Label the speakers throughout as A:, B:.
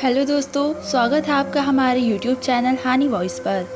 A: Hello दोस्तों, स्वागत है आपका हमारे YouTube चैनल हानी वॉइस पर।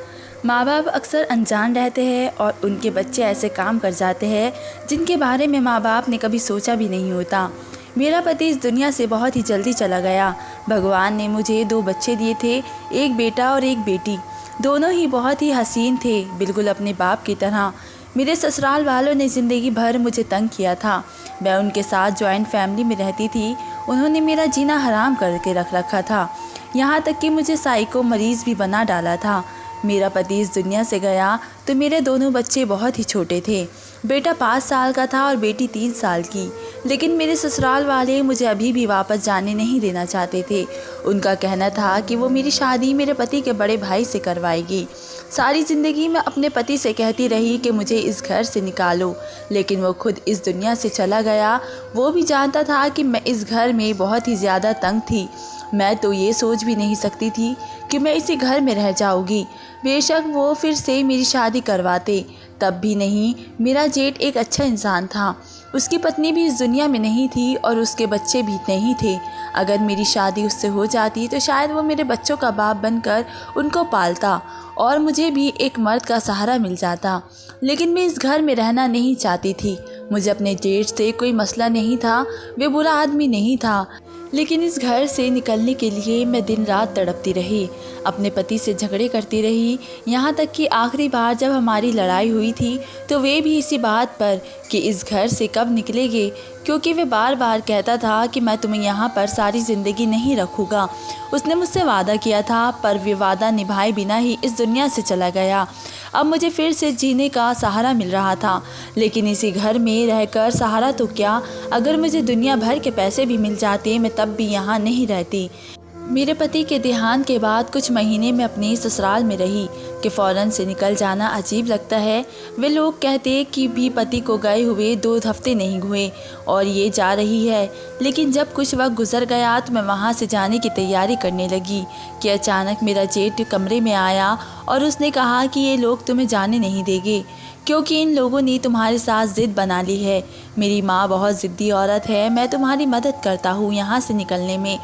A: माँ बाप अक्सर अनजान रहते हैं और उनके बच्चे ऐसे काम कर जाते हैं जिनके बारे में माँ बाप ने कभी सोचा भी नहीं होता। मेरा पति इस दुनिया से बहुत ही जल्दी चला गया। भगवान ने मुझे 2 बच्चे दिए थे, एक बेटा और एक बेटी। दोनों ही बहुत ही हसीन थे, बिल्कुल अपने बाप की तरह। मेरे ससुराल वालों ने ज़िंदगी भर मुझे तंग किया था। मैं उनके साथ जॉइंट फैमिली में रहती थी। उन्होंने मेरा जीना हराम करके रख रखा था, यहाँ तक कि मुझे साइको मरीज़ भी बना डाला था। मेरा पति इस दुनिया से गया तो मेरे दोनों बच्चे बहुत ही छोटे थे। बेटा 5 साल का था और बेटी 3 साल की। लेकिन मेरे ससुराल वाले मुझे अभी भी वापस जाने नहीं देना चाहते थे। उनका कहना था कि वो मेरी शादी मेरे पति के बड़े भाई से करवाएगी। सारी ज़िंदगी मैं अपने पति से कहती रही कि मुझे इस घर से निकालो, लेकिन वो खुद इस दुनिया से चला गया। वो भी जानता था कि मैं इस घर में बहुत ही ज़्यादा तंग थी। मैं तो ये सोच भी नहीं सकती थी कि मैं इसी घर में रह जाऊंगी। बेशक वो फिर से मेरी शादी करवाते, तब भी नहीं। मेरा जेठ एक अच्छा इंसान था। उसकी पत्नी भी इस दुनिया में नहीं थी और उसके बच्चे भी नहीं थे। अगर मेरी शादी उससे हो जाती तो शायद वो मेरे बच्चों का बाप बनकर उनको पालता और मुझे भी एक मर्द का सहारा मिल जाता। लेकिन मैं इस घर में रहना नहीं चाहती थी। मुझे अपने जेठ से कोई मसला नहीं था, वे बुरा आदमी नहीं था। लेकिन इस घर से निकलने के लिए मैं दिन रात तड़पती रही, अपने पति से झगड़े करती रही। यहाँ तक कि आखिरी बार जब हमारी लड़ाई हुई थी तो वे भी इसी बात पर कि इस घर से कब निकलेंगे, क्योंकि वे बार बार कहता था कि मैं तुम्हें यहाँ पर सारी ज़िंदगी नहीं रखूँगा। उसने मुझसे वादा किया था, पर वे वादा निभाए बिना ही इस दुनिया से चला गया। अब मुझे फिर से जीने का सहारा मिल रहा था, लेकिन इसी घर में रहकर सहारा तो क्या, अगर मुझे दुनिया भर के पैसे भी मिल जाते मैं तब भी यहाँ नहीं रहती। मेरे पति के देहांत के बाद कुछ महीने में अपने ससुराल में रही कि फ़ौरन से निकल जाना अजीब लगता है। वे लोग कहते कि भी पति को गए हुए 2 हफ्ते नहीं हुए और ये जा रही है। लेकिन जब कुछ वक्त गुजर गया तो मैं वहाँ से जाने की तैयारी करने लगी कि अचानक मेरा जेठ कमरे में आया और उसने कहा कि ये लोग तुम्हें जाने नहीं देंगे, क्योंकि इन लोगों ने तुम्हारे साथ ज़िद बना ली है। मेरी माँ बहुत ज़िद्दी औरत है, मैं तुम्हारी मदद करता हूँ यहाँ से निकलने में।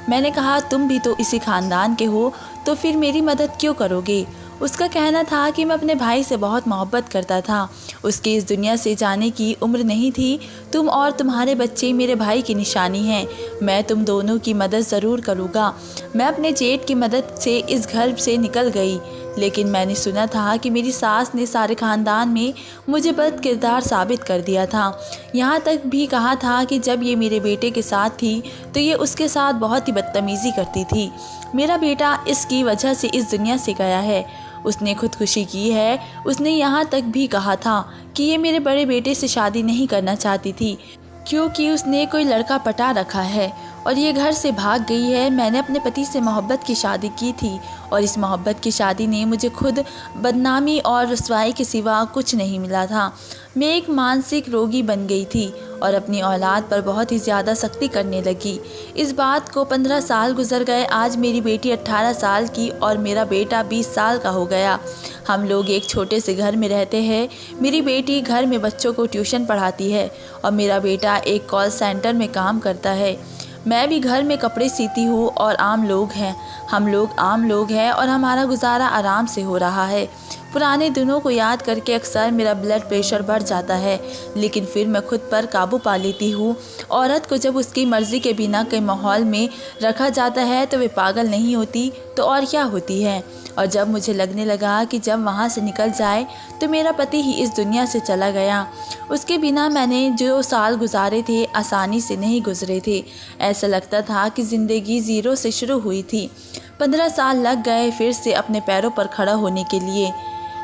A: मैंने कहा, तुम भी तो इसी ख़ानदान के हो, तो फिर मेरी मदद क्यों करोगे? उसका कहना था कि मैं अपने भाई से बहुत मोहब्बत करता था, उसके इस दुनिया से जाने की उम्र नहीं थी। तुम और तुम्हारे बच्चे मेरे भाई की निशानी हैं। मैं तुम दोनों की मदद ज़रूर करूँगा। मैं अपने जेठ की मदद से इस घर से निकल गई, लेकिन मैंने सुना था कि मेरी सास ने सारे ख़ानदान में मुझे बद किरदार साबित कर दिया था। यहाँ तक भी कहा था कि जब ये मेरे बेटे के साथ थी तो ये उसके साथ बहुत ही बदतमीज़ी करती थी। मेरा बेटा इसकी वजह से इस दुनिया से गया है। उसने खुदकुशी की है। उसने यहाँ तक भी कहा था कि ये मेरे बड़े बेटे से शादी नहीं करना चाहती थी, क्योंकि उसने कोई लड़का पटा रखा है और ये घर से भाग गई है। मैंने अपने पति से मोहब्बत की शादी की थी और इस मोहब्बत की शादी ने मुझे खुद बदनामी और रुसवाई के सिवा कुछ नहीं मिला था। मैं एक मानसिक रोगी बन गई थी और अपनी औलाद पर बहुत ही ज़्यादा सख्ती करने लगी। इस बात को 15 साल गुजर गए। आज मेरी बेटी 18 साल की और मेरा बेटा 20 साल का हो गया। हम लोग एक छोटे से घर में रहते हैं। मेरी बेटी घर में बच्चों को ट्यूशन पढ़ाती है और मेरा बेटा एक कॉल सेंटर में काम करता है। मैं भी घर में कपड़े सीती हूँ और आम लोग हैं। हम लोग आम लोग हैं और हमारा गुजारा आराम से हो रहा है। पुराने दिनों को याद करके अक्सर मेरा ब्लड प्रेशर बढ़ जाता है, लेकिन फिर मैं खुद पर काबू पा लेती हूँ। औरत को जब उसकी मर्ज़ी के बिना कई माहौल में रखा जाता है तो वे पागल नहीं होती तो और क्या होती है। और जब मुझे लगने लगा कि जब वहाँ से निकल जाए तो मेरा पति ही इस दुनिया से चला गया, उसके बिना मैंने जो साल गुजारे थे आसानी से नहीं गुजरे थे। ऐसा लगता था कि ज़िंदगी ज़ीरो से शुरू हुई थी। 15 साल लग गए फिर से अपने पैरों पर खड़ा होने के लिए।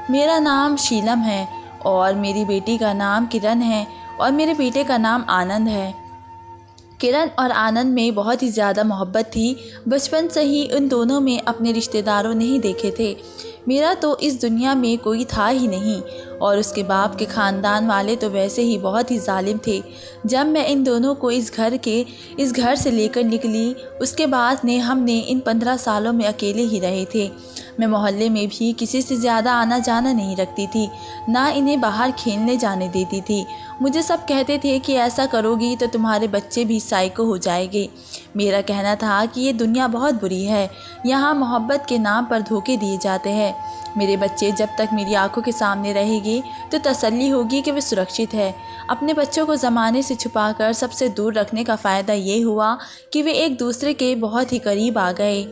A: मेरा नाम शीलम है और मेरी बेटी का नाम किरण है और मेरे बेटे का नाम आनंद है। किरण और आनंद में बहुत ही ज़्यादा मोहब्बत थी। बचपन से ही उन दोनों में अपने रिश्तेदारों नहीं देखे थे। मेरा तो इस दुनिया में कोई था ही नहीं और उसके बाप के ख़ानदान वाले तो वैसे ही बहुत ही जालिम थे। जब मैं इन दोनों को इस घर से लेकर निकली, उसके बाद हमने इन 15 सालों में अकेले ही रहे थे। मैं मोहल्ले में भी किसी से ज़्यादा आना जाना नहीं रखती थी, ना इन्हें बाहर खेलने जाने देती थी। मुझे सब कहते थे कि ऐसा करोगी तो तुम्हारे बच्चे भी साइको हो जाएंगे। मेरा कहना था कि ये दुनिया बहुत बुरी है, यहाँ मोहब्बत के नाम पर धोखे दिए जाते हैं। मेरे बच्चे जब तक मेरी आंखों के सामने रहेंगे तो तसल्ली होगी कि वे सुरक्षित है। अपने बच्चों को ज़माने से छुपाकर सबसे दूर रखने का फ़ायदा ये हुआ कि वे एक दूसरे के बहुत ही करीब आ गए।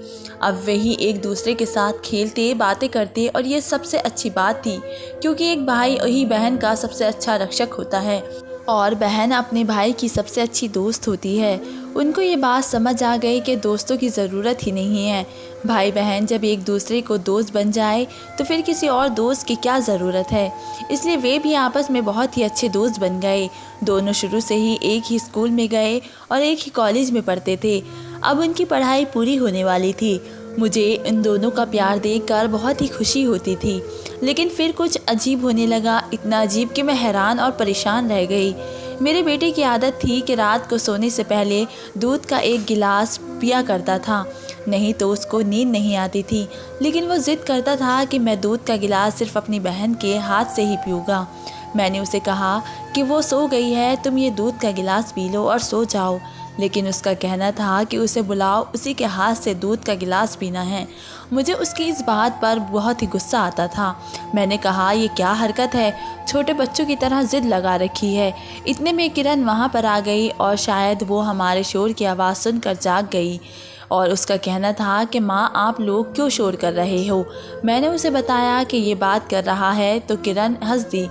A: अब वही एक दूसरे के साथ खेलते, बातें करते, और ये सबसे अच्छी बात थी क्योंकि एक भाई ही बहन का सबसे अच्छा रक्षक होता है और बहन अपने भाई की सबसे अच्छी दोस्त होती है। उनको ये बात समझ आ गई कि दोस्तों की ज़रूरत ही नहीं है। भाई बहन जब एक दूसरे को दोस्त बन जाए तो फिर किसी और दोस्त की क्या ज़रूरत है। इसलिए वे भी आपस में बहुत ही अच्छे दोस्त बन गए। दोनों शुरू से ही एक ही स्कूल में गए और एक ही कॉलेज में पढ़ते थे। अब उनकी पढ़ाई पूरी होने वाली थी। मुझे इन दोनों का प्यार देखकर बहुत ही खुशी होती थी, लेकिन फिर कुछ अजीब होने लगा। इतना अजीब कि मैं हैरान और परेशान रह गई। मेरे बेटे की आदत थी कि रात को सोने से पहले दूध का एक गिलास पिया करता था, नहीं तो उसको नींद नहीं आती थी। लेकिन वो ज़िद करता था कि मैं दूध का गिलास सिर्फ अपनी बहन के हाथ से ही पीऊँगा। मैंने उसे कहा कि वो सो गई है, तुम ये दूध का गिलास पी लो और सो जाओ। लेकिन उसका कहना था कि उसे बुलाओ, उसी के हाथ से दूध का गिलास पीना है। मुझे उसकी इस बात पर बहुत ही गुस्सा आता था। मैंने कहा, ये क्या हरकत है, छोटे बच्चों की तरह ज़िद लगा रखी है। इतने में किरण वहाँ पर आ गई और शायद वो हमारे शोर की आवाज़ सुनकर जाग गई और उसका कहना था कि माँ, आप लोग क्यों शोर कर रहे हो। मैंने उसे बताया कि ये बात कर रहा है तो किरण हंस दी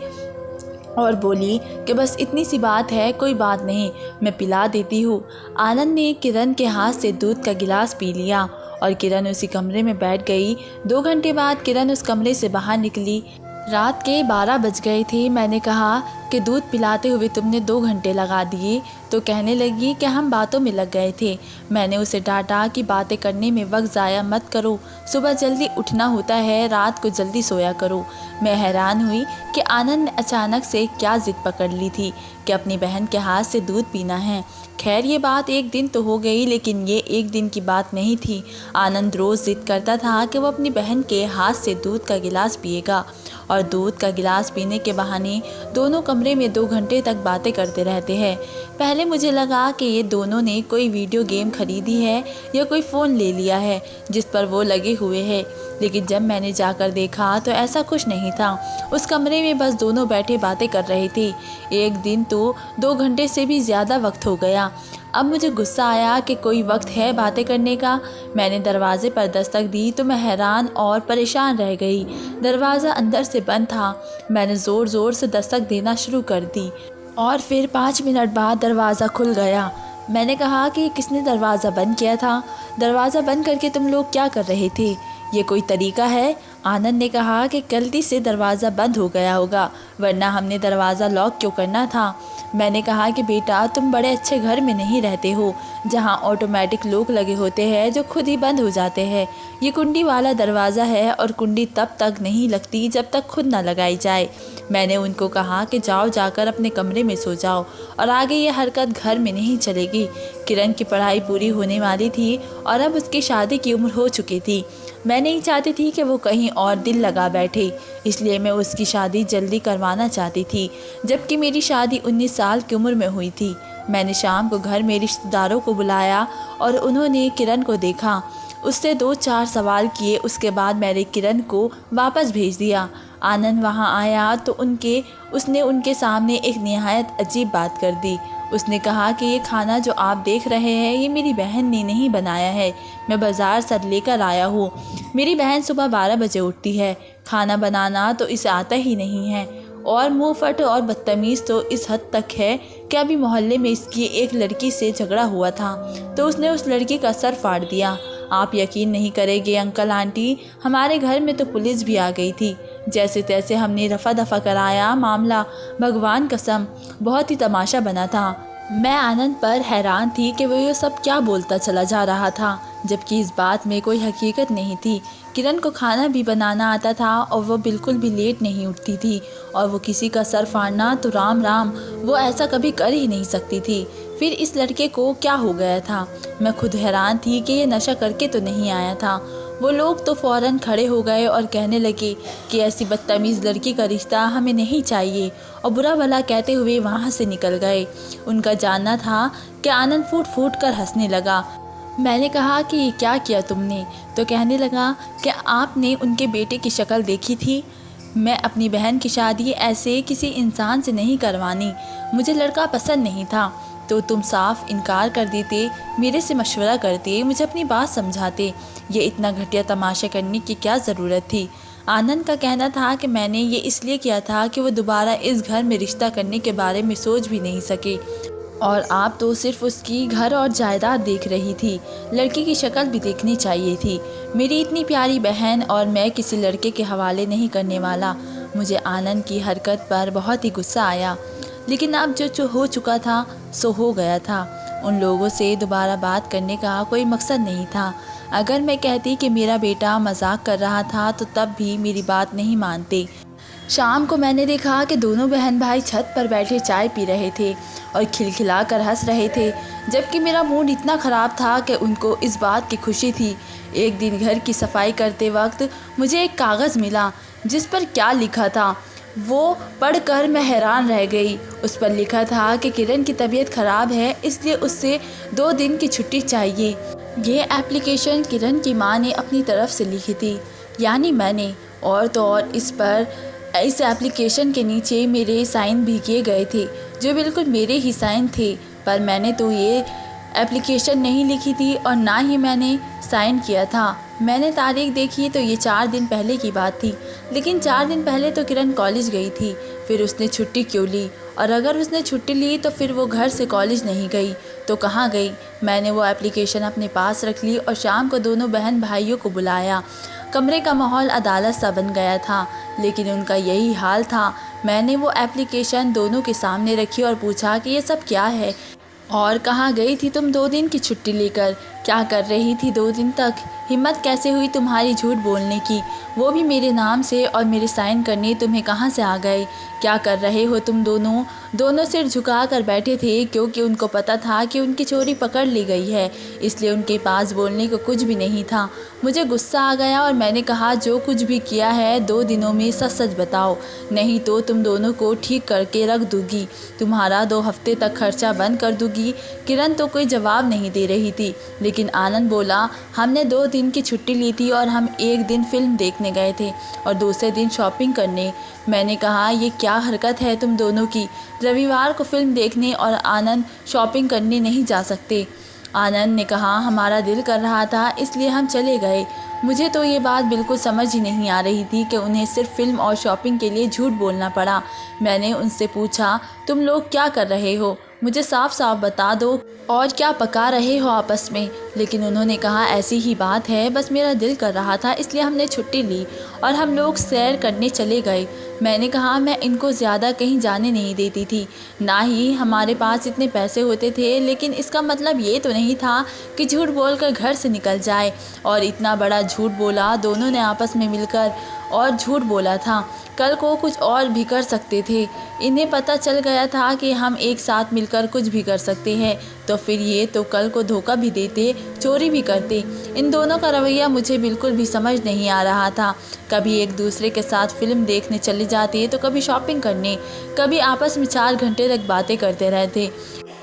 A: और बोली कि बस इतनी सी बात है, कोई बात नहीं, मैं पिला देती हूँ। आनंद ने किरण के हाथ से दूध का गिलास पी लिया और किरण उसी कमरे में बैठ गई। 2 घंटे बाद किरण उस कमरे से बाहर निकली। रात के 12 बज गए थे। मैंने कहा कि दूध पिलाते हुए तुमने 2 घंटे लगा दिए। तो कहने लगी कि हम बातों में लग गए थे। मैंने उसे डांटा कि बातें करने में वक्त ज़ाया मत करो, सुबह जल्दी उठना होता है, रात को जल्दी सोया करो। मैं हैरान हुई कि आनंद ने अचानक से क्या ज़िद पकड़ ली थी कि अपनी बहन के हाथ से दूध पीना है। खैर, ये बात एक दिन तो हो गई, लेकिन ये एक दिन की बात नहीं थी। आनंद रोज़ ज़िद करता था कि वो अपनी बहन के हाथ से दूध का गिलास पिएगा और दूध का गिलास पीने के बहाने दोनों कमरे में 2 घंटे तक बातें करते रहते हैं। पहले मुझे लगा कि ये दोनों ने कोई वीडियो गेम खरीदी है या कोई फ़ोन ले लिया है जिस पर वो लगे हुए हैं, लेकिन जब मैंने जाकर देखा तो ऐसा कुछ नहीं था। उस कमरे में बस दोनों बैठे बातें कर रहे थे। एक दिन तो 2 घंटे से भी ज़्यादा वक्त हो गया। अब मुझे गुस्सा आया कि कोई वक्त है बातें करने का। मैंने दरवाजे पर दस्तक दी तो मैं हैरान और परेशान रह गई। दरवाज़ा अंदर से बंद था। मैंने ज़ोर ज़ोर से दस्तक देना शुरू कर दी और फिर 5 मिनट बाद दरवाज़ा खुल गया। मैंने कहा कि किसने दरवाज़ा बंद किया था? दरवाज़ा बंद करके तुम लोग क्या कर रहे थे? ये कोई तरीका है? आनंद ने कहा कि गलती से दरवाज़ा बंद हो गया होगा, वरना हमने दरवाज़ा लॉक क्यों करना था। मैंने कहा कि बेटा, तुम बड़े अच्छे घर में नहीं रहते हो जहाँ ऑटोमेटिक लॉक लगे होते हैं जो खुद ही बंद हो जाते हैं। ये कुंडी वाला दरवाज़ा है और कुंडी तब तक नहीं लगती जब तक खुद ना लगाई जाए। मैंने उनको कहा कि जाओ, जाकर अपने कमरे में सो जाओ और आगे ये हरकत घर में नहीं चलेगी। किरण की पढ़ाई पूरी होने वाली थी और अब उसकी शादी की उम्र हो चुकी थी। मैं नहीं चाहती थी कि वो कहीं और दिल लगा बैठे, इसलिए मैं उसकी शादी जल्दी करवाना चाहती थी, जबकि मेरी शादी 19 साल की उम्र में हुई थी। मैंने शाम को घर में रिश्तेदारों को बुलाया और उन्होंने किरण को देखा, उससे 2-4 सवाल किए। उसके बाद मैंने किरण को वापस भेज दिया। आनंद वहाँ आया तो उसने उनके सामने एक निहायत अजीब बात कर दी। उसने कहा कि ये खाना जो आप देख रहे हैं ये मेरी बहन ने नहीं बनाया है, मैं बाज़ार से लेकर आया हूँ। मेरी बहन सुबह 12 बजे उठती है, खाना बनाना तो इसे आता ही नहीं है और मुँहफट और बदतमीज़ तो इस हद तक है कि अभी मोहल्ले में इसकी एक लड़की से झगड़ा हुआ था तो उसने उस लड़की का सर फाड़ दिया। आप यकीन नहीं करेंगे अंकल आंटी, हमारे घर में तो पुलिस भी आ गई थी। जैसे तैसे हमने रफा दफा कराया मामला, भगवान कसम बहुत ही तमाशा बना था। मैं आनंद पर हैरान थी कि वो ये सब क्या बोलता चला जा रहा था, जबकि इस बात में कोई हकीकत नहीं थी। किरण को खाना भी बनाना आता था और वो बिल्कुल भी लेट नहीं उठती थी, और वो किसी का सर फाड़ना तो राम राम, वो ऐसा कभी कर ही नहीं सकती थी। फिर इस लड़के को क्या हो गया था? मैं खुद हैरान थी कि ये नशा करके तो नहीं आया था। वो लोग तो फ़ौरन खड़े हो गए और कहने लगे कि ऐसी बदतमीज़ लड़की का रिश्ता हमें नहीं चाहिए, और बुरा भला कहते हुए वहाँ से निकल गए। उनका जानना था कि आनंद फूट फूट कर हंसने लगा। मैंने कहा कि ये क्या किया तुमने? तो कहने लगा कि आपने उनके बेटे की शक्ल देखी थी। मैं अपनी बहन की शादी ऐसे किसी इंसान से नहीं करवानी, मुझे लड़का पसंद नहीं था। तो तुम साफ इनकार कर देते, मेरे से मशवरा करते, मुझे अपनी बात समझाते। ये इतना घटिया तमाशा करने की क्या ज़रूरत थी? आनंद का कहना था कि मैंने ये इसलिए किया था कि वो दोबारा इस घर में रिश्ता करने के बारे में सोच भी नहीं सके, और आप तो सिर्फ उसकी घर और जायदाद देख रही थी, लड़की की शक्ल भी देखनी चाहिए थी। मेरी इतनी प्यारी बहन और मैं किसी लड़के के हवाले नहीं करने वाला। मुझे आनंद की हरकत पर बहुत ही गुस्सा आया, लेकिन अब जो हो चुका था सो हो गया था। उन लोगों से दोबारा बात करने का कोई मकसद नहीं था। अगर मैं कहती कि मेरा बेटा मजाक कर रहा था तो तब भी मेरी बात नहीं मानते। शाम को मैंने देखा कि दोनों बहन भाई छत पर बैठे चाय पी रहे थे और खिलखिला कर हंस रहे थे, जबकि मेरा मूड इतना ख़राब था कि उनको इस बात की खुशी थी। एक दिन घर की सफाई करते वक्त मुझे एक कागज़ मिला जिस पर क्या लिखा था वो पढ़कर मैं हैरान रह गई। उस पर लिखा था कि किरण की तबीयत ख़राब है, इसलिए उससे 2 दिन की छुट्टी चाहिए। ये एप्लीकेशन किरण की माँ ने अपनी तरफ से लिखी थी, यानी मैंने। और तो और इस एप्लीकेशन के नीचे मेरे साइन भी किए गए थे, जो बिल्कुल मेरे ही साइन थे। पर मैंने तो ये एप्लीकेशन नहीं लिखी थी और ना ही मैंने साइन किया था। मैंने तारीख देखी तो ये 4 दिन पहले की बात थी, लेकिन 4 दिन पहले तो किरण कॉलेज गई थी। फिर उसने छुट्टी क्यों ली? और अगर उसने छुट्टी ली तो फिर वो घर से कॉलेज नहीं गई तो कहाँ गई? मैंने वो एप्लीकेशन अपने पास रख ली और शाम को दोनों बहन भाइयों को बुलाया। कमरे का माहौल अदालत सा बन गया था, लेकिन उनका यही हाल था। मैंने वो एप्लीकेशन दोनों के सामने रखी और पूछा कि ये सब क्या है, और कहाँ गई थी तुम 2 दिन की छुट्टी लेकर? क्या कर रही थी 2 दिन तक? हिम्मत कैसे हुई तुम्हारी झूठ बोलने की, वो भी मेरे नाम से? और मेरे साइन करने तुम्हें कहाँ से आ गए? क्या कर रहे हो तुम दोनों? दोनों सिर झुका कर बैठे थे, क्योंकि उनको पता था कि उनकी चोरी पकड़ ली गई है, इसलिए उनके पास बोलने को कुछ भी नहीं था। मुझे गुस्सा आ गया और मैंने कहा, जो कुछ भी किया है 2 दिनों में सच सच बताओ, नहीं तो तुम दोनों को ठीक करके रख दूंगी, तुम्हारा 2 हफ्ते तक खर्चा बंद कर दूंगी। किरण तो कोई जवाब नहीं दे रही थी, लेकिन आनंद बोला, हमने 2 दिन की छुट्टी ली थी और हम एक दिन फिल्म देखने गए थे और दूसरे दिन शॉपिंग करने। मैंने कहा, ये क्या हरकत है तुम दोनों की? रविवार को फिल्म देखने और आनंद शॉपिंग करने नहीं जा सकते? आनंद ने कहा, हमारा दिल कर रहा था इसलिए हम चले गए। मुझे तो ये बात बिल्कुल समझ ही नहीं आ रही थी कि उन्हें सिर्फ फिल्म और शॉपिंग के लिए झूठ बोलना पड़ा। मैंने उनसे पूछा, तुम लोग क्या कर रहे हो? मुझे साफ साफ बता दो, और क्या पका रहे हो आपस में? लेकिन उन्होंने कहा, ऐसी ही बात है, बस मेरा दिल कर रहा था इसलिए हमने छुट्टी ली और हम लोग सैर करने चले गए। मैंने कहा, मैं इनको ज़्यादा कहीं जाने नहीं देती थी, ना ही हमारे पास इतने पैसे होते थे, लेकिन इसका मतलब ये तो नहीं था कि झूठ बोलकर घर से निकल जाए। और इतना बड़ा झूठ बोला, दोनों ने आपस में मिलकर और झूठ बोला था। कल को कुछ और भी कर सकते थे। इन्हें पता चल गया था कि हम एक साथ मिलकर कुछ भी कर सकते हैं, तो फिर ये तो कल को धोखा भी देते, चोरी भी करते। इन दोनों का रवैया मुझे बिल्कुल भी समझ नहीं आ रहा था। कभी एक दूसरे के साथ फिल्म देखने चले जाते, तो कभी शॉपिंग करने, कभी आपस में 4 घंटे तक बातें करते रहते।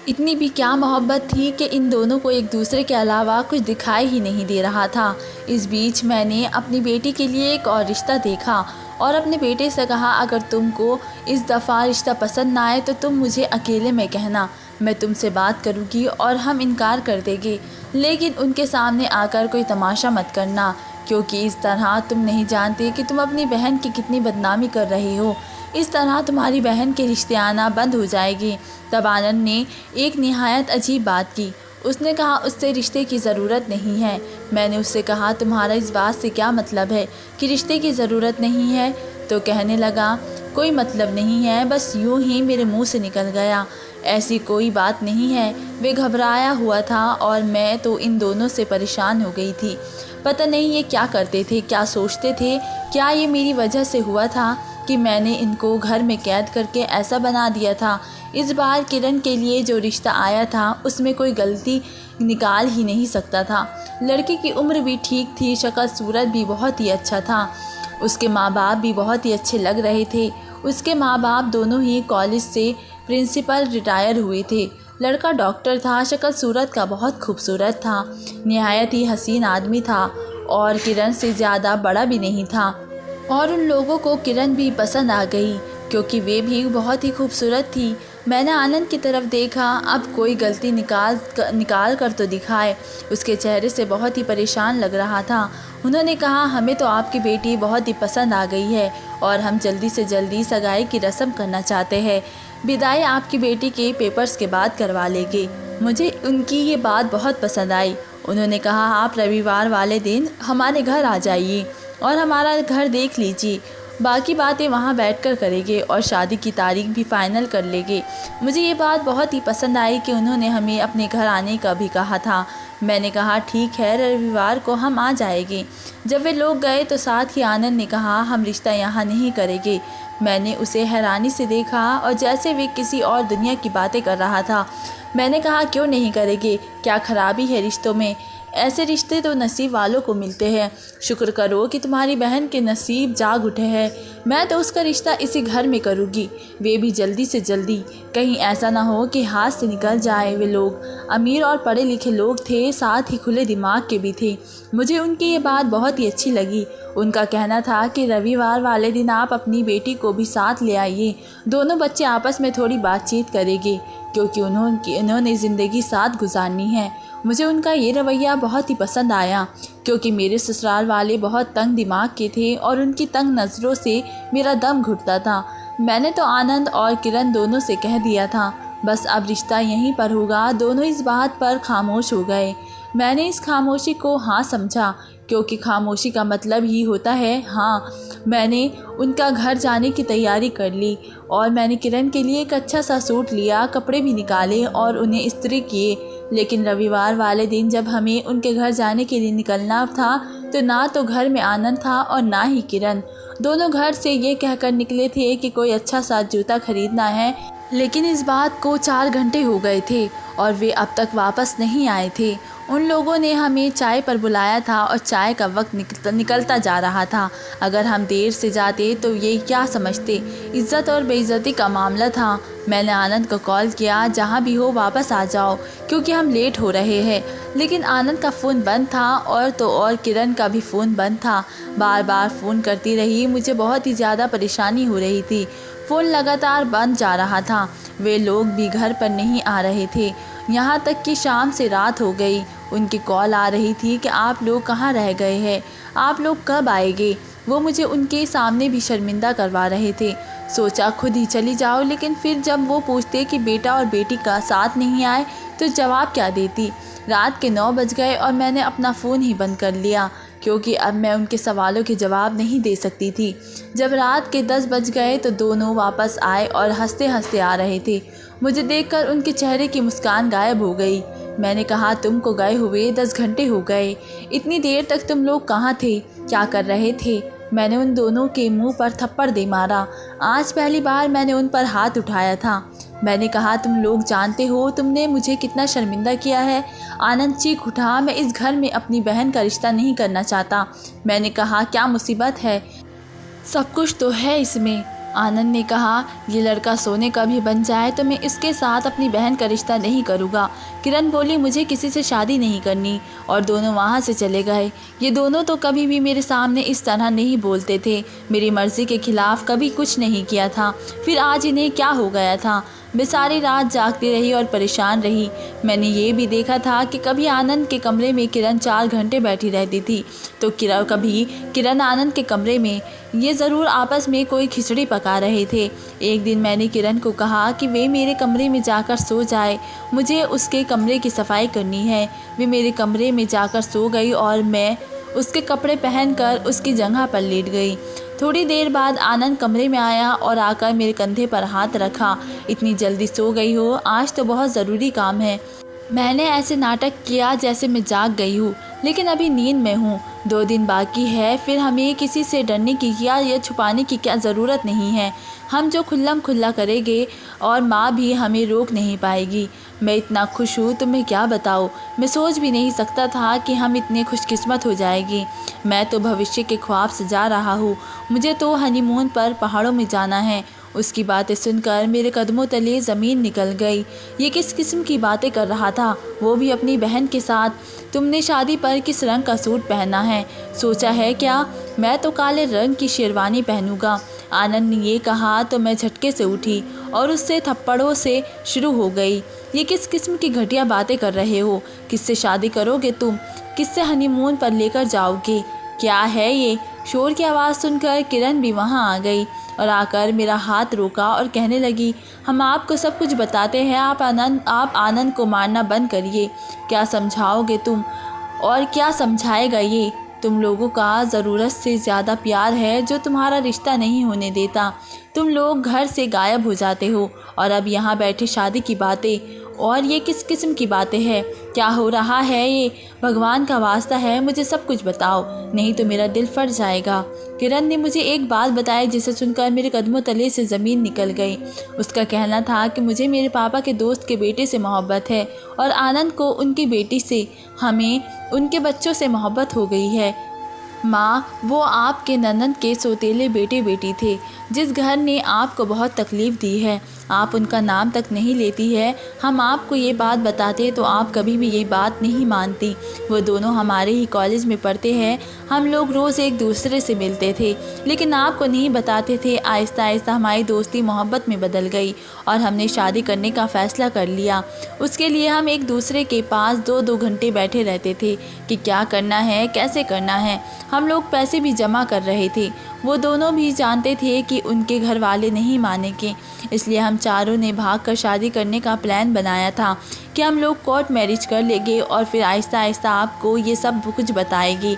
A: इतनी भी क्या मोहब्बत थी कि इन दोनों को एक दूसरे के अलावा कुछ दिखाई ही नहीं दे रहा था। इस बीच मैंने अपनी बेटी के लिए एक और रिश्ता देखा और अपने बेटे से कहा, अगर तुमको इस दफ़ा रिश्ता पसंद ना आए तो तुम मुझे अकेले में कहना, मैं तुमसे बात करूँगी और हम इनकार कर देंगे, लेकिन उनके सामने आकर कोई तमाशा मत करना, क्योंकि इस तरह तुम नहीं जानते कि तुम अपनी बहन की कितनी बदनामी कर रहे हो। इस तरह तुम्हारी बहन के रिश्ते आना बंद हो जाएगी। तब आनंद ने एक निहायत अजीब बात की। उसने कहा, उससे रिश्ते की ज़रूरत नहीं है। मैंने उससे कहा, तुम्हारा इस बात से क्या मतलब है कि रिश्ते की ज़रूरत नहीं है? तो कहने लगा, कोई मतलब नहीं है, बस यूँ ही मेरे मुंह से निकल गया, ऐसी कोई बात नहीं है। वे घबराया हुआ था और मैं तो इन दोनों से परेशान हो गई थी। पता नहीं ये क्या करते थे, क्या सोचते थे। क्या ये मेरी वजह से हुआ था कि मैंने इनको घर में कैद करके ऐसा बना दिया था? इस बार किरण के लिए जो रिश्ता आया था उसमें कोई गलती निकाल ही नहीं सकता था। लड़की की उम्र भी ठीक थी, शक्ल सूरत भी बहुत ही अच्छा था। उसके माँ बाप भी बहुत ही अच्छे लग रहे थे। उसके माँ बाप दोनों ही कॉलेज से प्रिंसिपल रिटायर हुए थे। लड़का डॉक्टर था, शक्ल सूरत का बहुत खूबसूरत था, निहायत ही हसीन आदमी था और किरण से ज़्यादा बड़ा भी नहीं था। और उन लोगों को किरण भी पसंद आ गई क्योंकि वे भी बहुत ही खूबसूरत थी। मैंने आनंद की तरफ देखा, अब कोई गलती निकाल कर तो दिखाए। उसके चेहरे से बहुत ही परेशान लग रहा था। उन्होंने कहा, हमें तो आपकी बेटी बहुत ही पसंद आ गई है और हम जल्दी से जल्दी सगाई की रस्म करना चाहते हैं। विदाई आपकी बेटी के पेपर्स के बाद करवा लेंगे। मुझे उनकी ये बात बहुत पसंद आई। उन्होंने कहा, आप रविवार वाले दिन हमारे घर आ जाइए और हमारा घर देख लीजिए, बाकी बातें वहाँ बैठकर करेंगे और शादी की तारीख भी फाइनल कर लेंगे। मुझे ये बात बहुत ही पसंद आई कि उन्होंने हमें अपने घर आने का भी कहा था। मैंने कहा, ठीक है, रविवार को हम आ जाएंगे। जब वे लोग गए तो साथ ही आनंद ने कहा, हम रिश्ता यहाँ नहीं करेंगे। मैंने उसे हैरानी से देखा और जैसे वे किसी और दुनिया की बातें कर रहा था। मैंने कहा, क्यों नहीं करेंगे? क्या खराबी है रिश्तों में? ऐसे रिश्ते तो नसीब वालों को मिलते हैं। शुक्र करो कि तुम्हारी बहन के नसीब जाग उठे हैं। मैं तो उसका रिश्ता इसी घर में करूँगी, वे भी जल्दी से जल्दी। कहीं ऐसा ना हो कि हाथ से निकल जाए। वे लोग अमीर और पढ़े लिखे लोग थे, साथ ही खुले दिमाग के भी थे। मुझे उनकी ये बात बहुत ही अच्छी लगी। उनका कहना था कि रविवार वाले दिन आप अपनी बेटी को भी साथ ले आइए, दोनों बच्चे आपस में थोड़ी बातचीत करेंगे क्योंकि उन्होंने ज़िंदगी साथ गुजारनी है। मुझे उनका ये रवैया बहुत ही पसंद आया क्योंकि मेरे ससुराल वाले बहुत तंग दिमाग के थे और उनकी तंग नज़रों से मेरा दम घुटता था। मैंने तो आनंद और किरण दोनों से कह दिया था, बस अब रिश्ता यहीं पर होगा। दोनों इस बात पर खामोश हो गए। मैंने इस खामोशी को हाँ समझा क्योंकि खामोशी का मतलब ही होता है हाँ। मैंने उनका घर जाने की तैयारी कर ली और मैंने किरण के लिए एक अच्छा सा सूट लिया, कपड़े भी निकाले और उन्हें इस्त्री किए। लेकिन रविवार वाले दिन जब हमें उनके घर जाने के लिए निकलना था तो ना तो घर में आनंद था और ना ही किरण। दोनों घर से ये कहकर निकले थे कि कोई अच्छा सा जूता खरीदना है, लेकिन इस बात को 4 घंटे हो गए थे और वे अब तक वापस नहीं आए थे। उन लोगों ने हमें चाय पर बुलाया था और चाय का वक्त निकलता जा रहा था। अगर हम देर से जाते तो ये क्या समझते, इज्जत और बेइज्जती का मामला था। मैंने आनंद को कॉल किया, जहाँ भी हो वापस आ जाओ क्योंकि हम लेट हो रहे हैं। लेकिन आनंद का फ़ोन बंद था और किरण का भी फ़ोन बंद था। बार बार फ़ोन करती रही, मुझे बहुत ही ज़्यादा परेशानी हो रही थी। फ़ोन लगातार बंद जा रहा था। वे लोग भी घर पर नहीं आ रहे थे, यहाँ तक कि शाम से रात हो गई। उनकी कॉल आ रही थी कि आप लोग कहाँ रह गए हैं, आप लोग कब आएंगे। वो मुझे उनके सामने भी शर्मिंदा करवा रहे थे। सोचा खुद ही चली जाओ, लेकिन फिर जब वो पूछते कि बेटा और बेटी का साथ नहीं आए तो जवाब क्या देती। रात के 9 बज गए और मैंने अपना फ़ोन ही बंद कर लिया क्योंकि अब मैं उनके सवालों के जवाब नहीं दे सकती थी। जब रात के 10 बज गए तो दोनों वापस आए और हंसते हंसते आ रहे थे। मुझे देखकर उनके चेहरे की मुस्कान गायब हो गई। मैंने कहा, तुमको गए हुए 10 घंटे हो गए, इतनी देर तक तुम लोग कहाँ थे, क्या कर रहे थे। मैंने उन दोनों के मुंह पर थप्पड़ दे मारा। आज पहली बार मैंने उन पर हाथ उठाया था। मैंने कहा, तुम लोग जानते हो तुमने मुझे कितना शर्मिंदा किया है। आनंद चीख उठा, मैं इस घर में अपनी बहन का रिश्ता नहीं करना चाहता। मैंने कहा, क्या मुसीबत है, सब कुछ तो है इसमें। आनंद ने कहा, ये लड़का सोने का भी बन जाए तो मैं इसके साथ अपनी बहन का रिश्ता नहीं करूँगा। किरण बोली, मुझे किसी से शादी नहीं करनी और दोनों वहाँ से चले गए। ये दोनों तो कभी भी मेरे सामने इस तरह नहीं बोलते थे, मेरी मर्ज़ी के खिलाफ़ कभी कुछ नहीं किया था। फिर आज इन्हें क्या हो गया था। मैं सारी रात जागती रही और परेशान रही। मैंने ये भी देखा था कि कभी आनंद के कमरे में किरण 4 घंटे बैठी रहती थी तो कभी किरण आनंद के कमरे में। ये ज़रूर आपस में कोई खिचड़ी पका रहे थे। एक दिन मैंने किरण को कहा कि वे मेरे कमरे में जाकर सो जाए, मुझे उसके कमरे की सफाई करनी है। वे मेरे कमरे में जाकर सो गई और मैं उसके कपड़े पहनकर उसकी जगह पर लेट गई। थोड़ी देर बाद आनंद कमरे में आया और आकर मेरे कंधे पर हाथ रखा। इतनी जल्दी सो गई हो, आज तो बहुत ज़रूरी काम है। मैंने ऐसे नाटक किया जैसे मैं जाग गई हूँ। लेकिन अभी नींद में हूँ। 2 दिन बाकी है, फिर हमें किसी से डरने की या छुपाने की क्या ज़रूरत नहीं है। हम जो खुल्लम खुल्ला करेंगे और माँ भी हमें रोक नहीं पाएगी। मैं इतना खुश हूँ तुम्हें क्या बताऊँ। मैं सोच भी नहीं सकता था कि हम इतने खुशकिस्मत हो जाएगी। मैं तो भविष्य के ख्वाब सजा रहा हूँ। मुझे तो हनीमून पर पहाड़ों में जाना है। उसकी बातें सुनकर मेरे कदमों तले ज़मीन निकल गई। ये किस किस्म की बातें कर रहा था, वो भी अपनी बहन के साथ। तुमने शादी पर किस रंग का सूट पहना है, सोचा है क्या? मैं तो काले रंग की शेरवानी पहनूंगा। आनंद ने ये कहा तो मैं झटके से उठी और उससे थप्पड़ों से शुरू हो गई। ये किस किस्म की घटिया बातें कर रहे हो? किससे शादी करोगे तुम? किससे हनीमून पर लेकर जाओगे? क्या है ये? शोर की आवाज़ सुनकर किरण भी वहाँ आ गई और आकर मेरा हाथ रोका और कहने लगी, हम आपको सब कुछ बताते हैं, आप आनंद को मारना बंद करिए। क्या समझाओगे तुम और क्या समझाएगा ये? तुम लोगों का ज़रूरत से ज़्यादा प्यार है जो तुम्हारा रिश्ता नहीं होने देता। तुम लोग घर से गायब हो जाते हो और अब यहाँ बैठे शादी की बातें। और ये किस किस्म की बातें हैं? क्या हो रहा है ये? भगवान का वास्ता है मुझे सब कुछ बताओ, नहीं तो मेरा दिल फट जाएगा। किरण ने मुझे एक बात बताई जिसे सुनकर मेरे कदमों तले से ज़मीन निकल गई। उसका कहना था कि मुझे मेरे पापा के दोस्त के बेटे से मोहब्बत है और आनंद को उनकी बेटी से, हमें उनके बच्चों से मोहब्बत हो गई है। माँ, वो आपके ननद के सौतेले बेटे बेटी थे जिस घर ने आपको बहुत तकलीफ़ दी है। आप उनका नाम तक नहीं लेती है। हम आपको ये बात बताते तो आप कभी भी ये बात नहीं मानती। वो दोनों हमारे ही कॉलेज में पढ़ते हैं। हम लोग रोज़ एक दूसरे से मिलते थे लेकिन आपको नहीं बताते थे। आहिस्ता आहिस्ता हमारी दोस्ती मोहब्बत में बदल गई और हमने शादी करने का फ़ैसला कर लिया। उसके लिए हम एक दूसरे के पास 2-2 घंटे बैठे रहते थे कि क्या करना है, कैसे करना है। हम लोग पैसे भी जमा कर रहे थे। वो दोनों भी जानते थे कि उनके घर वाले नहीं मानेंगे, इसलिए हम चारों ने भागकर शादी करने का प्लान बनाया था कि हम लोग कोर्ट मैरिज कर लेंगे और फिर आहिस्ता आहिस्ता आपको ये सब कुछ बताएगी।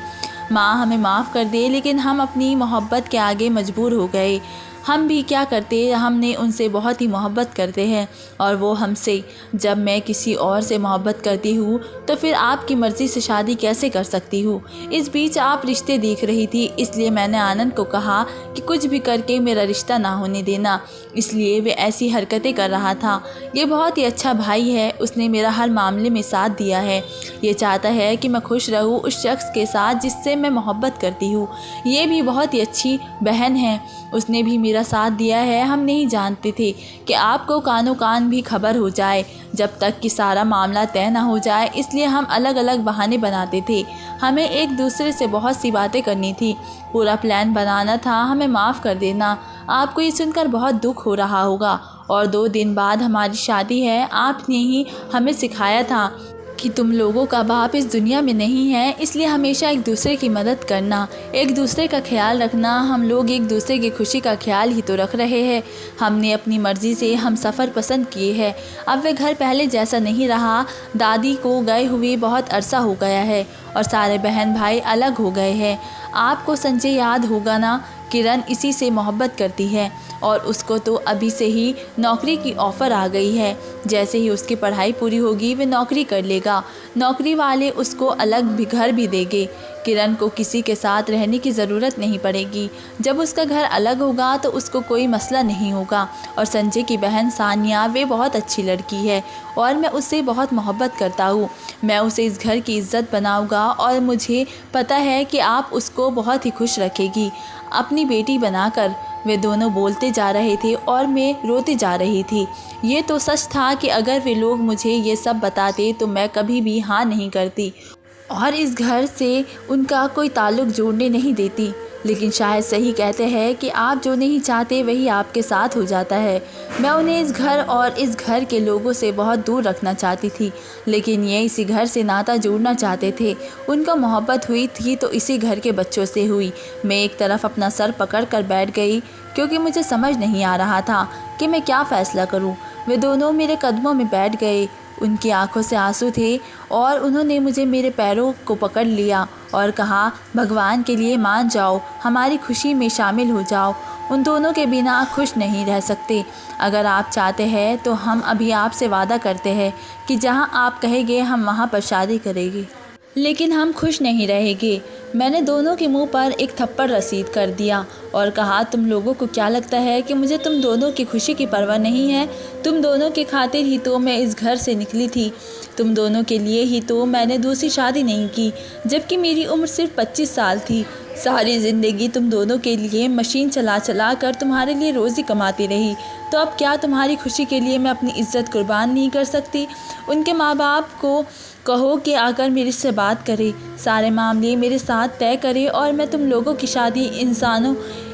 A: माँ, हमें माफ़ कर दे, लेकिन हम अपनी मोहब्बत के आगे मजबूर हो गए। हम भी क्या करते, हमने उनसे बहुत ही मोहब्बत करते हैं और वो हमसे। जब मैं किसी और से मोहब्बत करती हूँ तो फिर आपकी मर्ज़ी से शादी कैसे कर सकती हूँ? इस बीच आप रिश्ते देख रही थी, इसलिए मैंने आनंद को कहा कि कुछ भी करके मेरा रिश्ता ना होने देना, इसलिए वे ऐसी हरकतें कर रहा था। ये बहुत ही अच्छा भाई है, उसने मेरा हर मामले में साथ दिया है। ये चाहता है कि मैं खुश रहूँ उस शख्स के साथ जिससे मैं मोहब्बत करती हूँ। ये भी बहुत ही अच्छी बहन है, उसने भी मेरा साथ दिया है। हम नहीं जानते थे कि आपको कानों कान भी खबर हो जाए जब तक कि सारा मामला तय ना हो जाए, इसलिए हम अलग अलग बहाने बनाते थे। हमें एक दूसरे से बहुत सी बातें करनी थी, पूरा प्लान बनाना था। हमें माफ़ कर देना। आपको ये सुनकर बहुत दुख हो रहा होगा और 2 दिन बाद हमारी शादी है। आपने ही हमें सिखाया था कि तुम लोगों का बाप इस दुनिया में नहीं है, इसलिए हमेशा एक दूसरे की मदद करना, एक दूसरे का ख्याल रखना। हम लोग एक दूसरे की खुशी का ख्याल ही तो रख रहे हैं। हमने अपनी मर्ज़ी से हम सफ़र पसंद किए हैं। अब वे घर पहले जैसा नहीं रहा। दादी को गए हुए बहुत अरसा हो गया है और सारे बहन भाई अलग हो गए हैं। आपको संजय याद होगा ना? किरण इसी से मोहब्बत करती है और उसको तो अभी से ही नौकरी की ऑफ़र आ गई है। जैसे ही उसकी पढ़ाई पूरी होगी वे नौकरी कर लेगा। नौकरी वाले उसको अलग भी घर भी देंगे। किरण को किसी के साथ रहने की ज़रूरत नहीं पड़ेगी। जब उसका घर अलग होगा तो उसको कोई मसला नहीं होगा। और संजय की बहन सानिया, वे बहुत अच्छी लड़की है और मैं उससे बहुत मोहब्बत करता हूँ। मैं उसे इस घर की इज़्ज़त बनाऊँगा और मुझे पता है कि आप उसको बहुत ही खुश रखेगी अपनी बेटी बनाकर। वे दोनों बोलते जा रहे थे और मैं रोती जा रही थी। ये तो सच था कि अगर वे लोग मुझे ये सब बताते तो मैं कभी भी हाँ नहीं करती और इस घर से उनका कोई ताल्लुक़ जोड़ने नहीं देती। लेकिन शायद सही कहते हैं कि आप जो नहीं चाहते वही आपके साथ हो जाता है। मैं उन्हें इस घर और इस घर के लोगों से बहुत दूर रखना चाहती थी, लेकिन ये इसी घर से नाता जोड़ना चाहते थे। उनका मोहब्बत हुई थी तो इसी घर के बच्चों से हुई। मैं एक तरफ अपना सर पकड़ कर बैठ गई क्योंकि मुझे समझ नहीं आ रहा था कि मैं क्या फ़ैसला करूं। वे दोनों मेरे कदमों में बैठ गए। उनकी आंखों से आंसू थे और उन्होंने मुझे मेरे पैरों को पकड़ लिया और कहा, भगवान के लिए मान जाओ, हमारी खुशी में शामिल हो जाओ। उन दोनों के बिना खुश नहीं रह सकते। अगर आप चाहते हैं तो हम अभी आपसे वादा करते हैं कि जहां आप कहेंगे हम वहां पर शादी करेंगे। लेकिन हम खुश नहीं रहेंगे। मैंने दोनों के मुंह पर एक थप्पड़ रसीद कर दिया और कहा, तुम लोगों को क्या लगता है कि मुझे तुम दोनों की खुशी की परवाह नहीं है? तुम दोनों के खातिर ही तो मैं इस घर से निकली थी। तुम दोनों के लिए ही तो मैंने दूसरी शादी नहीं की, जबकि मेरी उम्र सिर्फ 25 साल थी। सारी ज़िंदगी तुम दोनों के लिए मशीन चला चला कर तुम्हारे लिए रोज़ी कमाती रही, तो अब क्या तुम्हारी खुशी के लिए मैं अपनी इज्जत कुर्बान नहीं कर सकती? उनके माँ बाप को कहो कि आकर मेरे से बात करे, सारे मामले मेरे साथ तय करे और मैं तुम लोगों की शादी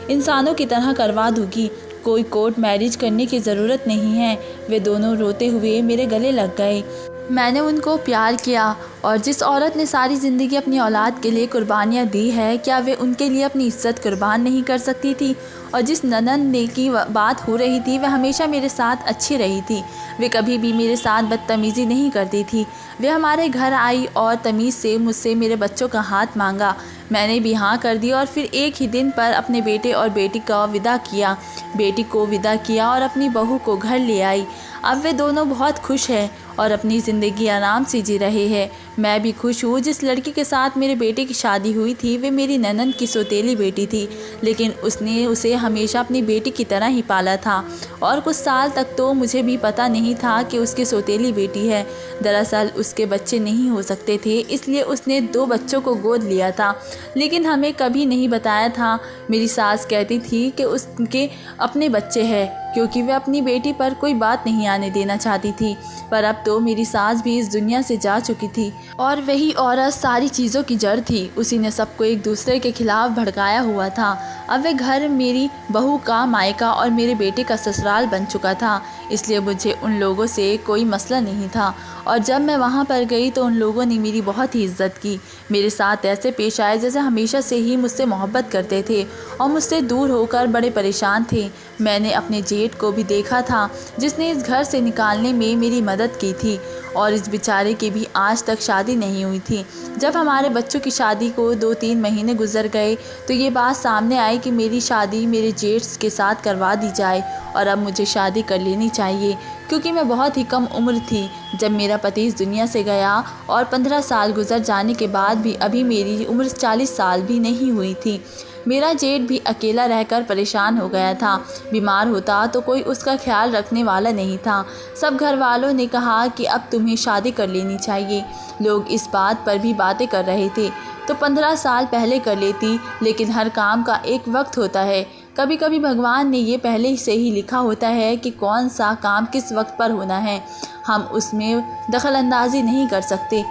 A: इंसानों की तरह करवा दूँगी। कोई कोर्ट मैरिज करने की ज़रूरत नहीं है। वे दोनों रोते हुए मेरे गले लग गए। मैंने उनको प्यार किया, और जिस औरत ने सारी ज़िंदगी अपनी औलाद के लिए कुर्बानियाँ दी है, क्या वे उनके लिए अपनी इज्जत कुर्बान नहीं कर सकती थी? और जिस ननद ने की बात हो रही थी, वह हमेशा मेरे साथ अच्छी रही थी। वे कभी भी मेरे साथ बदतमीज़ी नहीं करती थी। वे हमारे घर आई और तमीज़ से मुझसे मेरे बच्चों का हाथ मांगा। मैंने भी हाँ कर दी और फिर एक ही दिन पर अपने बेटे और बेटी को विदा किया और अपनी बहू को घर ले आई। अब वे दोनों बहुत खुश हैं और अपनी ज़िंदगी आराम से जी रहे हैं। मैं भी खुश हूँ। जिस लड़की के साथ मेरे बेटे की शादी हुई थी, वे मेरी ननद की सौतेली बेटी थी, लेकिन उसने उसे हमेशा अपनी बेटी की तरह ही पाला था और कुछ साल तक तो मुझे भी पता नहीं था कि उसकी सौतेली बेटी है। दरअसल उसके बच्चे नहीं हो सकते थे, इसलिए उसने 2 बच्चों को गोद लिया था, लेकिन हमें कभी नहीं बताया था। मेरी सास कहती थी कि उसके अपने बच्चे हैं, क्योंकि वे अपनी बेटी पर कोई बात नहीं आने देना चाहती थी। पर अब तो मेरी सास भी इस दुनिया से जा चुकी थी और वही औरत सारी चीज़ों की जड़ थी। उसी ने सबको एक दूसरे के खिलाफ भड़काया हुआ था। अब वे घर मेरी बहू का मायका और मेरे बेटे का ससुराल बन चुका था, इसलिए मुझे उन लोगों से कोई मसला नहीं था। और जब मैं वहाँ पर गई तो उन लोगों ने मेरी बहुत ही इज्जत की। मेरे साथ ऐसे पेश आए जैसे हमेशा से ही मुझसे मोहब्बत करते थे और मुझसे दूर होकर बड़े परेशान थे। मैंने अपने जेठ को भी देखा था, जिसने इस घर से निकालने में मेरी मदद की थी, और इस बेचारे की भी आज तक शादी नहीं हुई थी। जब हमारे बच्चों की शादी को 2-3 महीने गुजर गए तो ये बात सामने आई कि मेरी शादी मेरे जेठ के साथ करवा दी जाए और अब मुझे शादी कर लेनी चाहिए, क्योंकि मैं बहुत ही कम उम्र थी जब मेरा पति इस दुनिया से गया और 15 साल गुजर जाने के बाद भी अभी मेरी उम्र 40 साल भी नहीं हुई थी। मेरा जेठ भी अकेला रहकर परेशान हो गया था। बीमार होता तो कोई उसका ख्याल रखने वाला नहीं था। सब घर वालों ने कहा कि अब तुम्हें शादी कर लेनी चाहिए। लोग इस बात पर भी बातें कर रहे थे तो 15 साल पहले कर लेती, लेकिन हर काम का एक वक्त होता है। कभी कभी भगवान ने ये पहले से ही लिखा होता है कि कौन सा काम किस वक्त पर होना है, हम उसमें दखल अंदाजी नहीं कर सकते।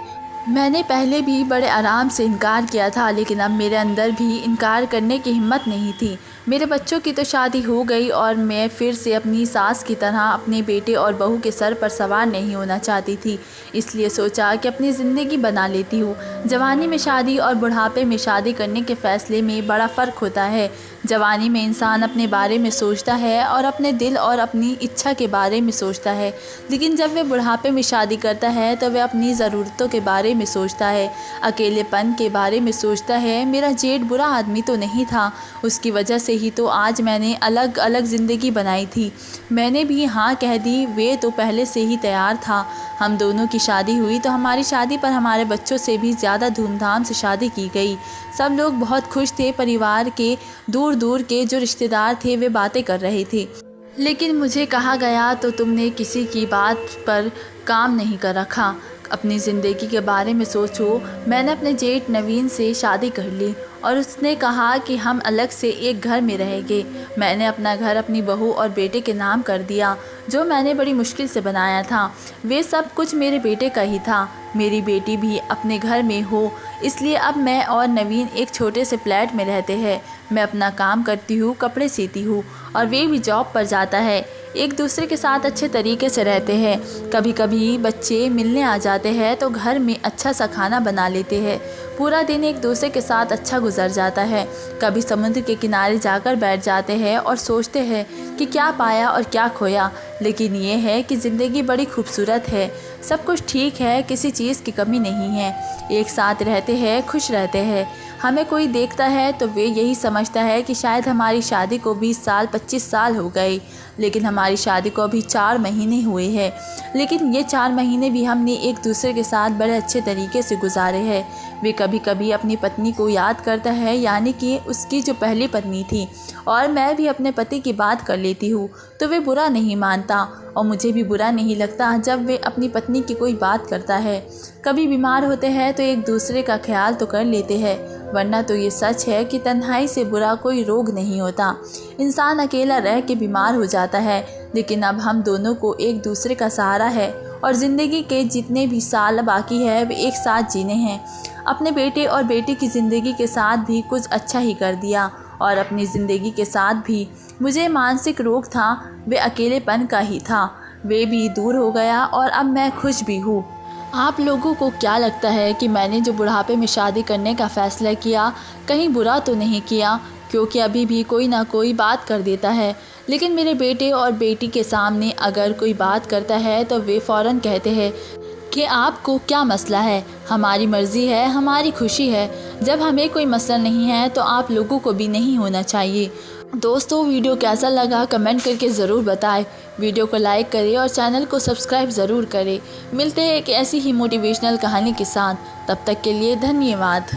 A: मैंने पहले भी बड़े आराम से इनकार किया था, लेकिन अब मेरे अंदर भी इनकार करने की हिम्मत नहीं थी। मेरे बच्चों की तो शादी हो गई और मैं फिर से अपनी सास की तरह अपने बेटे और बहू के सर पर सवार नहीं होना चाहती थी, इसलिए सोचा कि अपनी ज़िंदगी बना लेती हूँ। जवानी में शादी और बुढ़ापे में शादी करने के फ़ैसले में बड़ा फ़र्क होता है। जवानी में इंसान अपने बारे में सोचता है और अपने दिल और अपनी इच्छा के बारे में सोचता है, लेकिन जब वह बुढ़ापे में शादी करता है तो वह अपनी ज़रूरतों के बारे में सोचता है, अकेलेपन के बारे में सोचता है। मेरा जेठ बुरा आदमी तो नहीं था, उसकी वजह से ही तो आज मैंने अलग अलग ज़िंदगी बनाई थी। मैंने भी हाँ कह दी, वे तो पहले से ही तैयार था। हम दोनों की शादी हुई तो हमारी शादी पर हमारे बच्चों से भी ज़्यादा धूमधाम से शादी की गई। सब लोग बहुत खुश थे। परिवार के दूर दूर के जो रिश्तेदार थे वे बातें कर रहे थे, लेकिन मुझे कहा गया तो तुमने किसी की बात पर काम नहीं कर रखा, अपनी ज़िंदगी के बारे में सोचो। मैंने अपने जेठ नवीन से शादी कर ली और उसने कहा कि हम अलग से एक घर में रहेंगे। मैंने अपना घर अपनी बहू और बेटे के नाम कर दिया, जो मैंने बड़ी मुश्किल से बनाया था। वे सब कुछ मेरे बेटे का ही था। मेरी बेटी भी अपने घर में हो, इसलिए अब मैं और नवीन एक छोटे से फ्लैट में रहते हैं। मैं अपना काम करती हूँ, कपड़े सीती हूँ और वे भी जॉब पर जाता है। एक दूसरे के साथ अच्छे तरीके से रहते हैं। कभी कभी बच्चे मिलने आ जाते हैं तो घर में अच्छा सा खाना बना लेते हैं। पूरा दिन एक दूसरे के साथ अच्छा गुजर जाता है। कभी समुद्र के किनारे जाकर बैठ जाते हैं और सोचते हैं कि क्या पाया और क्या खोया, लेकिन ये है कि ज़िंदगी बड़ी खूबसूरत है। सब कुछ ठीक है, किसी चीज़ की कमी नहीं है। एक साथ रहते हैं, खुश रहते हैं। हमें कोई देखता है तो वे यही समझता है कि शायद हमारी शादी को 20 साल 25 साल हो गए, लेकिन हमारी शादी को अभी 4 महीने हुए हैं। लेकिन ये 4 महीने भी हमने एक दूसरे के साथ बड़े अच्छे तरीके से गुजारे हैं। वे कभी कभी अपनी पत्नी को याद करता है, यानी कि उसकी जो पहली पत्नी थी, और मैं भी अपने पति की बात कर लेती हूँ तो वे बुरा नहीं मानता और मुझे भी बुरा नहीं लगता जब वे अपनी पत्नी की कोई बात करता है। कभी बीमार होते हैं तो एक दूसरे का ख्याल तो कर लेते हैं, वरना तो ये सच है कि तन्हाई से बुरा कोई रोग नहीं होता। इंसान अकेला रह के बीमार हो जाता है, लेकिन अब हम दोनों को एक दूसरे का सहारा है और ज़िंदगी के जितने भी साल बाकी है वे एक साथ जीने हैं। अपने बेटे और बेटी की ज़िंदगी के साथ भी कुछ अच्छा ही कर दिया, और अपनी ज़िंदगी के साथ भी मुझे मानसिक रोग था, वे अकेलेपन का ही था, वे भी दूर हो गया और अब मैं खुश भी हूँ। आप लोगों को क्या लगता है कि मैंने जो बुढ़ापे में शादी करने का फ़ैसला किया कहीं बुरा तो नहीं किया? क्योंकि अभी भी कोई ना कोई बात कर देता है, लेकिन मेरे बेटे और बेटी के सामने अगर कोई बात करता है तो वे फ़ौरन कहते हैं कि आपको क्या मसला है, हमारी मर्ज़ी है, हमारी खुशी है। जब हमें कोई मसला नहीं है तो आप लोगों को भी नहीं होना चाहिए। दोस्तों, वीडियो कैसा लगा कमेंट करके ज़रूर बताएं। वीडियो को लाइक करें और चैनल को सब्सक्राइब ज़रूर करें। मिलते हैं एक ऐसी ही मोटिवेशनल कहानी के साथ, तब तक के लिए धन्यवाद।